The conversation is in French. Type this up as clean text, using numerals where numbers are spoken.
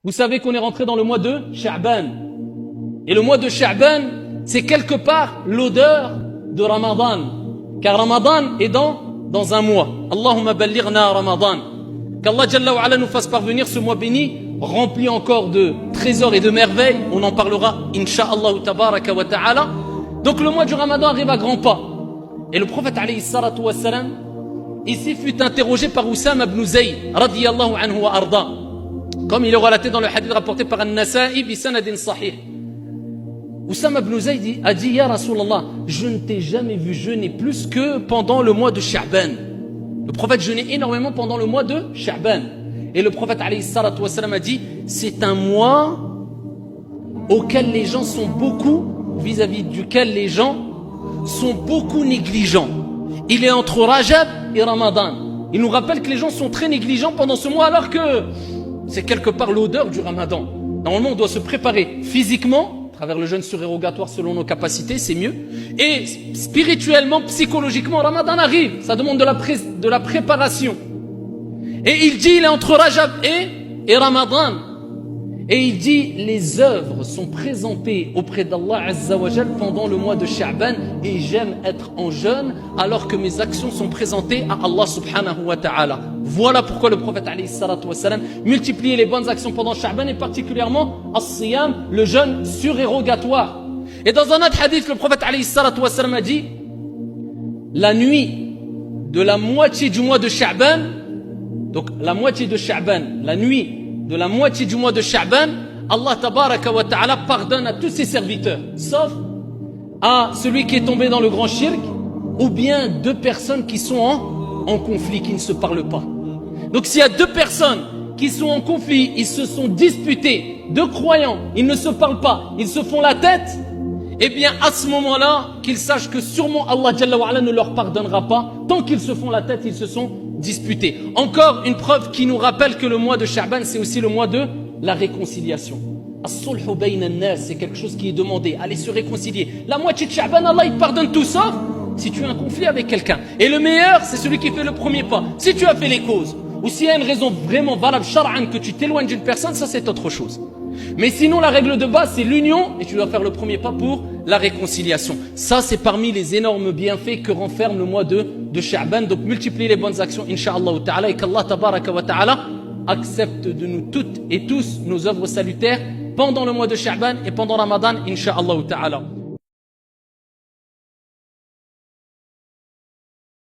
Vous savez qu'on est rentré dans le mois de Sha'ban. Et le mois de Sha'ban, c'est quelque part l'odeur de Ramadan. Car Ramadan est dans un mois. Allahumma ballighna Ramadan. Qu'Allah Jalla wa Ala nous fasse parvenir ce mois béni, rempli encore de trésors et de merveilles. On en parlera, insha'Allah tabaraka wa ta'ala. Donc le mois du Ramadan arrive à grands pas. Et le prophète alayhi salatu wa salam, ici fut interrogé par Oussama ibn Zayd, radiyallahu anhu wa arda. Comme il est relaté dans le hadith rapporté par An-Nasa'i bi sanadin sahih. Oussama ibn Zayd a dit, Ya Rasulallah, je ne t'ai jamais vu jeûner plus que pendant le mois de Sha'ban. Le prophète jeûnait énormément pendant le mois de Sha'ban. Et le prophète alayhi salatu wa salam a dit, c'est un mois auquel les gens sont beaucoup, vis-à-vis duquel les gens sont beaucoup négligents. Il est entre Rajab et Ramadan. Il nous rappelle que les gens sont très négligents pendant ce mois alors que c'est quelque part l'odeur du Ramadan. Normalement, on doit se préparer physiquement, à travers le jeûne surérogatoire selon nos capacités, c'est mieux. Et spirituellement, psychologiquement, Ramadan arrive. Ça demande de la préparation. Et il dit, il est entre Rajab et Ramadan. Et il dit, les œuvres sont présentées auprès d'Allah Azza wa Jal pendant le mois de Sha'ban et j'aime être en jeûne alors que mes actions sont présentées à Allah subhanahu wa ta'ala. Voilà pourquoi le prophète alayhi salatu wa salam multipliait les bonnes actions pendant Sha'ban et particulièrement as-siyam, le jeûne surérogatoire. Et dans un autre hadith, le prophète alayhi salatu wa salam a dit, la nuit de la moitié du mois de Sha'ban, donc la moitié de Sha'ban, la nuit de la moitié du mois de Sha'ban, Allah tabaraka wa ta'ala pardonne à tous ses serviteurs, sauf à celui qui est tombé dans le grand shirk, ou bien deux personnes qui sont en conflit, qui ne se parlent pas. Donc s'il y a deux personnes qui sont en conflit, ils se sont disputés, deux croyants, ils ne se parlent pas, ils se font la tête, eh bien à ce moment-là, qu'ils sachent que sûrement Allah Jalla wa Ala ne leur pardonnera pas, tant qu'ils se font la tête, ils se sont disputés. Encore une preuve qui nous rappelle que le mois de Sha'ban, c'est aussi le mois de la réconciliation. As-sulhu bayna an-nas, c'est quelque chose qui est demandé. Allez se réconcilier. La moitié de Sha'ban, Allah, il pardonne tout sauf si tu as un conflit avec quelqu'un. Et le meilleur, c'est celui qui fait le premier pas. Si tu as fait les causes, ou s'il y a une raison vraiment valable, shar'an, que tu t'éloignes d'une personne, ça c'est autre chose. Mais sinon, la règle de base, c'est l'union, et tu dois faire le premier pas pour la réconciliation. Ça, c'est parmi les énormes bienfaits que renferme le mois de Sha'ban. Donc, multipliez les bonnes actions, insha'Allah ta'ala, et qu'Allah tabaraka wa ta'ala accepte de nous toutes et tous nos œuvres salutaires pendant le mois de Sha'ban et pendant Ramadan, insha'Allah ta'ala.